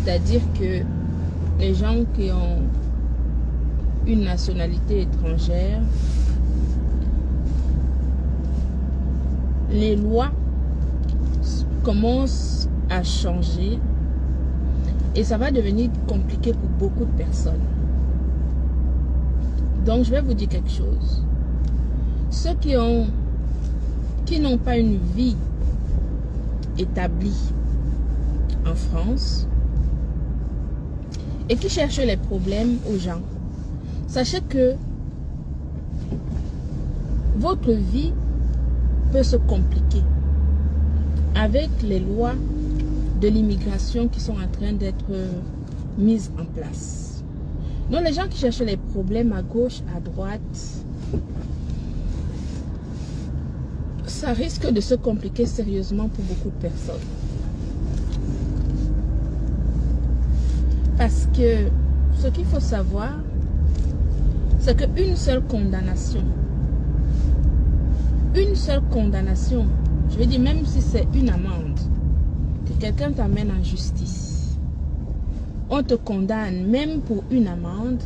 C'est-à-dire que les gens qui ont une nationalité étrangère, les lois commencent à changer et ça va devenir compliqué pour beaucoup de personnes. Donc je vais vous dire quelque chose. Ceux qui n'ont pas une vie établie en France et qui cherchent les problèmes aux gens, sachez que votre vie peut se compliquer avec les lois de l'immigration qui sont en train d'être mises en place. Donc les gens qui cherchent les problèmes à gauche, à droite, ça risque de se compliquer sérieusement pour beaucoup de personnes. Parce que ce qu'il faut savoir, c'est qu'une seule condamnation, je veux dire même si c'est une amende, que quelqu'un t'amène en justice, on te condamne même pour une amende,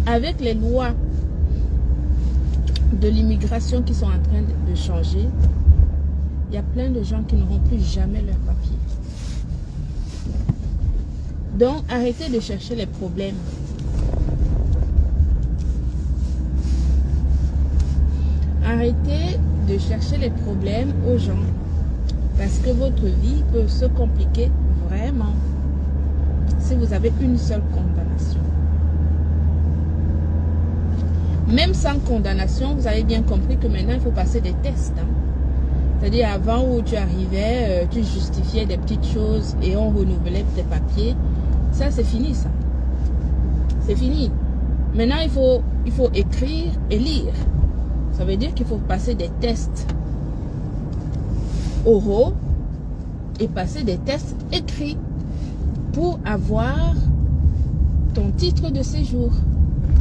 avec les lois de l'immigration qui sont en train de changer, il y a plein de gens qui n'auront plus jamais leur papier. Donc arrêtez de chercher les problèmes. Arrêtez de chercher les problèmes aux gens. Parce que votre vie peut se compliquer vraiment si vous avez une seule condamnation. Même sans condamnation, vous avez bien compris que maintenant il faut passer des tests. Hein. C'est-à-dire avant où tu arrivais, tu justifiais des petites choses et on renouvelait tes papiers. Ça c'est fini ça. C'est fini. Maintenant il faut écrire et lire. Ça veut dire qu'il faut passer des tests oraux et passer des tests écrits pour avoir ton titre de séjour.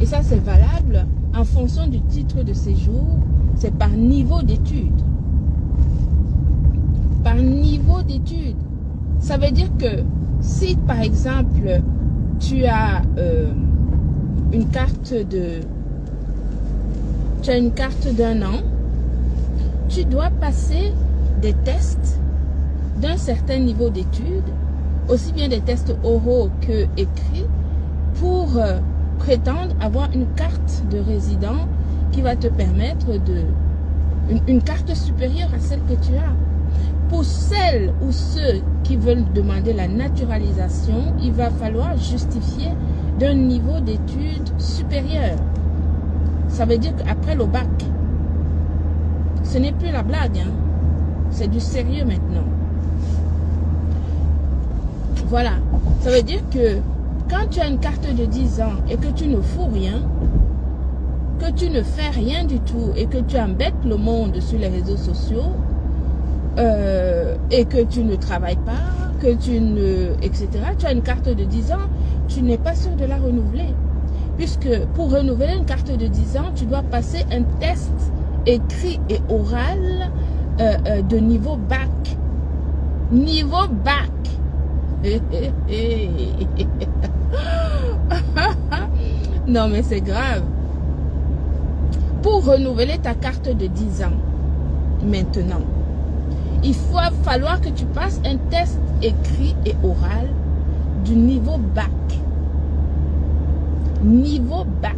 Et ça c'est valable en fonction du titre de séjour, c'est par niveau d'études. Par niveau d'études. Ça veut dire que si par exemple tu as une carte d'un an, tu dois passer des tests d'un certain niveau d'études, aussi bien des tests oraux que écrits, pour prétendre avoir une carte de résident qui va te permettre une carte supérieure à celle que tu as. Pour celles ou ceux qui veulent demander la naturalisation, il va falloir justifier d'un niveau d'études supérieur. Ça veut dire qu'après le bac, ce n'est plus la blague, hein? C'est du sérieux maintenant. Voilà, ça veut dire que quand tu as une carte de 10 ans et que tu ne fous rien, que tu ne fais rien du tout et que tu embêtes le monde sur les réseaux sociaux et que tu ne travailles pas, que tu ne... etc. Tu as une carte de 10 ans, tu n'es pas sûr de la renouveler. Puisque pour renouveler une carte de 10 ans, tu dois passer un test écrit et oral de niveau bac. Niveau bac. Non mais c'est grave. Pour renouveler ta carte de 10 ans, maintenant, il va falloir que tu passes un test écrit et oral du niveau bac. Niveau bac.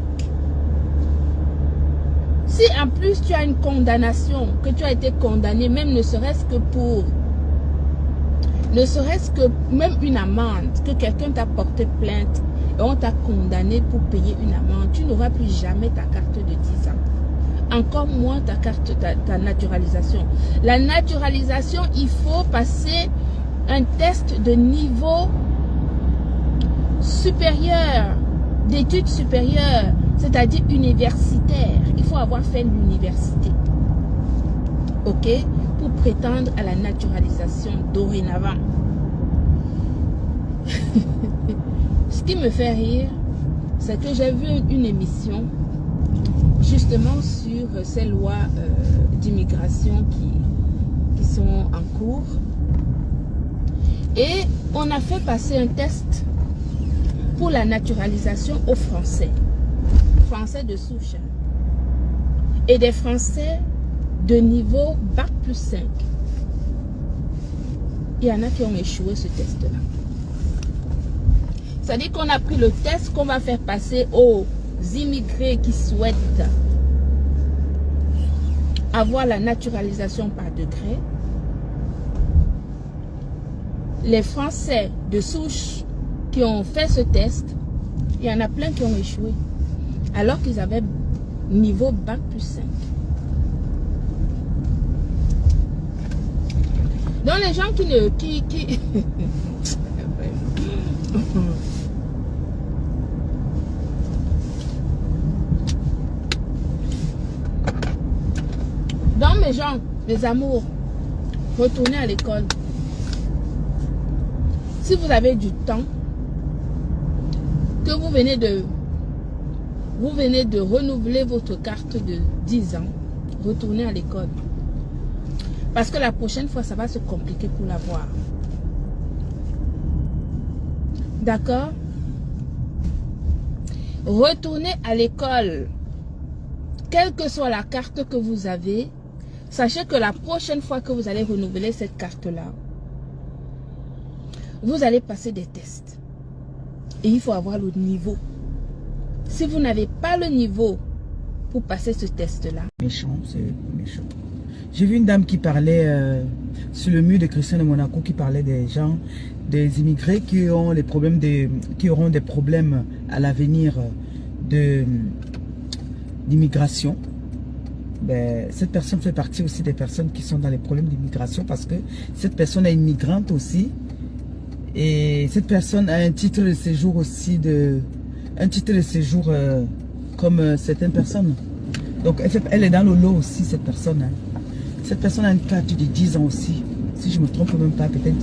Si en plus tu as une condamnation, que tu as été condamné, même ne serait-ce que pour, même une amende, que quelqu'un t'a porté plainte et on t'a condamné pour payer une amende, tu n'auras plus jamais ta carte de 10 ans. Encore moins ta naturalisation. La naturalisation, il faut passer un test de niveau supérieur, d'études supérieures, c'est-à-dire universitaire. Il faut avoir fait l'université, ok, pour prétendre à la naturalisation dorénavant. Ce qui me fait rire, c'est que j'ai vu une émission justement sur ces lois d'immigration qui sont en cours. Et on a fait passer un test pour la naturalisation aux Français. Français de souche. Et des Français de niveau Bac plus 5. Il y en a qui ont échoué ce test-là. C'est-à-dire qu'on a pris le test qu'on va faire passer aux immigrés qui souhaitent avoir la naturalisation par décret. Les Français de souche qui ont fait ce test, il y en a plein qui ont échoué. Alors qu'ils avaient niveau Bac plus 5. Donc les gens qui ne... Donc mes gens, mes amours, retournez à l'école. Si vous avez du temps, que vous venez de renouveler votre carte de 10 ans, retournez à l'école. Parce que la prochaine fois, ça va se compliquer pour l'avoir. D'accord? Retournez à l'école. Quelle que soit la carte que vous avez, sachez que la prochaine fois que vous allez renouveler cette carte-là, vous allez passer des tests. Et il faut avoir le niveau. Si vous n'avez pas le niveau pour passer ce test-là. Méchant, c'est méchant. J'ai vu une dame qui parlait sur le mur de Christian de Monaco, qui parlait des gens, des immigrés qui ont les problèmes qui auront des problèmes à l'avenir d'immigration. Ben, cette personne fait partie aussi des personnes qui sont dans les problèmes d'immigration parce que cette personne est immigrante aussi. Et cette personne a un titre de séjour aussi, comme certaines personnes. Donc elle est dans le lot aussi, cette personne. Hein. Cette personne a une carte de 10 ans aussi. Si je ne me trompe même pas, peut-être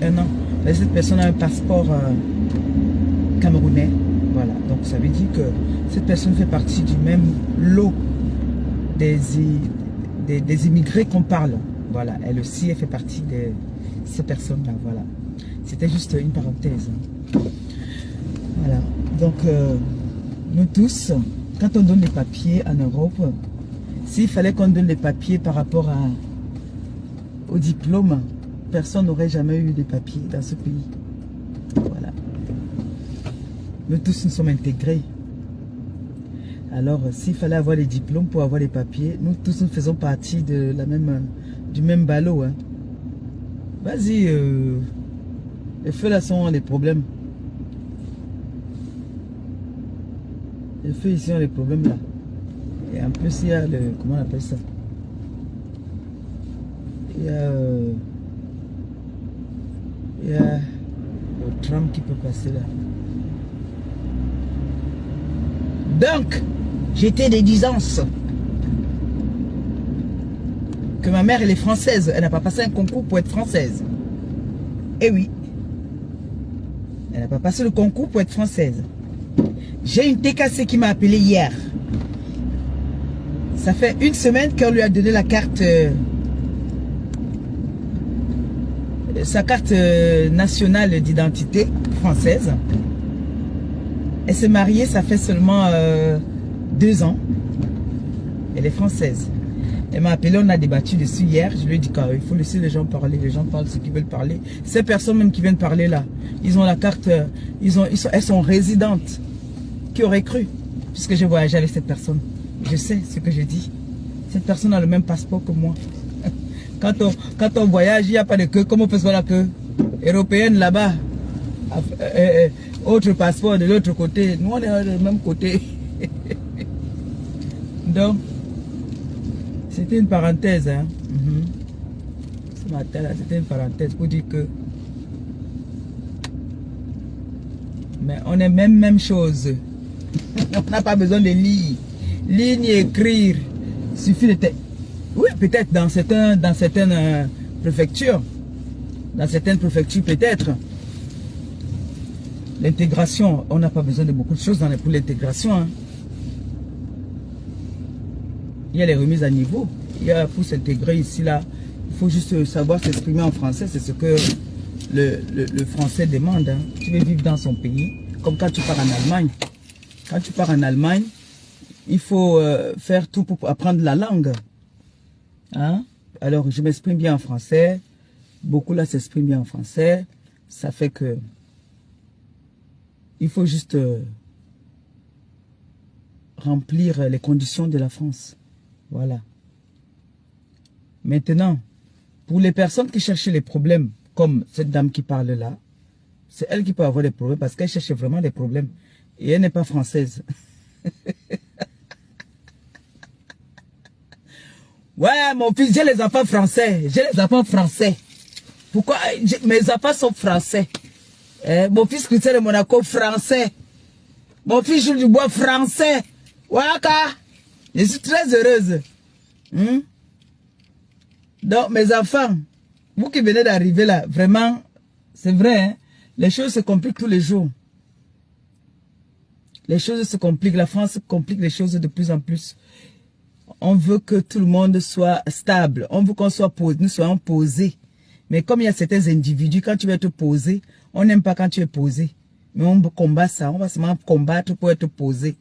1 an. Mais cette personne a un passeport camerounais. Voilà. Donc ça veut dire que cette personne fait partie du même lot des immigrés qu'on parle. Voilà. Elle aussi, elle fait partie de ces personnes-là. Voilà. C'était juste une parenthèse. Voilà. Donc, nous tous, quand on donne les papiers en Europe, s'il fallait qu'on donne les papiers par rapport au diplôme, personne n'aurait jamais eu des papiers dans ce pays. Voilà. Nous tous, nous sommes intégrés. Alors, s'il fallait avoir les diplômes pour avoir les papiers, nous tous, nous faisons partie de du même ballot. Hein. Vas-y, les feux là sont les problèmes. Les feux ici ont les problèmes là. Et en plus, il y a le... Comment on appelle ça? Il y a le tram qui peut passer là. Donc, j'étais des 10 ans. Que ma mère, elle est française. Elle n'a pas passé un concours pour être française. Eh oui. Elle n'a pas passé le concours pour être française. J'ai une TKC qui m'a appelé hier. Ça fait 1 semaine qu'on lui a donné la carte... sa carte nationale d'identité française. Elle s'est mariée, ça fait seulement 2 ans. Elle est française. Elle m'a appelé, on a débattu dessus hier. Je lui ai dit qu'il faut laisser les gens parler. Les gens parlent ce qu'ils veulent parler. Ces personnes même qui viennent parler là, ils ont la carte, elles sont résidentes. Qui aurait cru? Puisque j'ai voyagé avec cette personne. Je sais ce que je dis. Cette personne a le même passeport que moi. Quand on voyage, il n'y a pas de queue. Comment on peut se voir la queue? Européenne là-bas. Autre passeport de l'autre côté. Nous, on est du même côté. Donc, c'était une parenthèse. Hein. Ce matin-là, c'était une parenthèse pour dire que... Mais on est même chose. On n'a pas besoin de lire. Lire ni écrire. Il suffit de... Oui, peut-être dans certaines préfectures. Dans certaines préfectures, peut-être. L'intégration, on n'a pas besoin de beaucoup de choses pour l'intégration. Hein. Il y a les remises à niveau. Il y a pour s'intégrer ici, là. Il faut juste savoir s'exprimer en français. C'est ce que le français demande. Hein. Tu veux vivre dans son pays, comme quand tu pars en Allemagne. Quand tu pars en Allemagne, il faut faire tout pour apprendre la langue. Hein? Alors, je m'exprime bien en français. Beaucoup là s'expriment bien en français. Ça fait que il faut juste remplir les conditions de la France. Voilà. Maintenant, pour les personnes qui cherchent les problèmes, comme cette dame qui parle là, c'est elle qui peut avoir des problèmes parce qu'elle cherche vraiment des problèmes. Et elle n'est pas française. Ouais, mon fils, j'ai les enfants français. J'ai les enfants français. Pourquoi mes enfants sont français? Mon fils Christian de Monaco, français. Mon fils Jules Dubois, français. Waka. Je suis très heureuse. Donc, mes enfants, vous qui venez d'arriver là, vraiment, c'est vrai, hein, les choses se compliquent tous les jours. Les choses se compliquent. La France complique les choses de plus en plus. On veut que tout le monde soit stable. On veut qu'on soit posé, nous soyons posés. Mais comme il y a certains individus, quand tu veux te poser, on n'aime pas quand tu es posé. Mais on combat ça. On va seulement combattre pour être posé.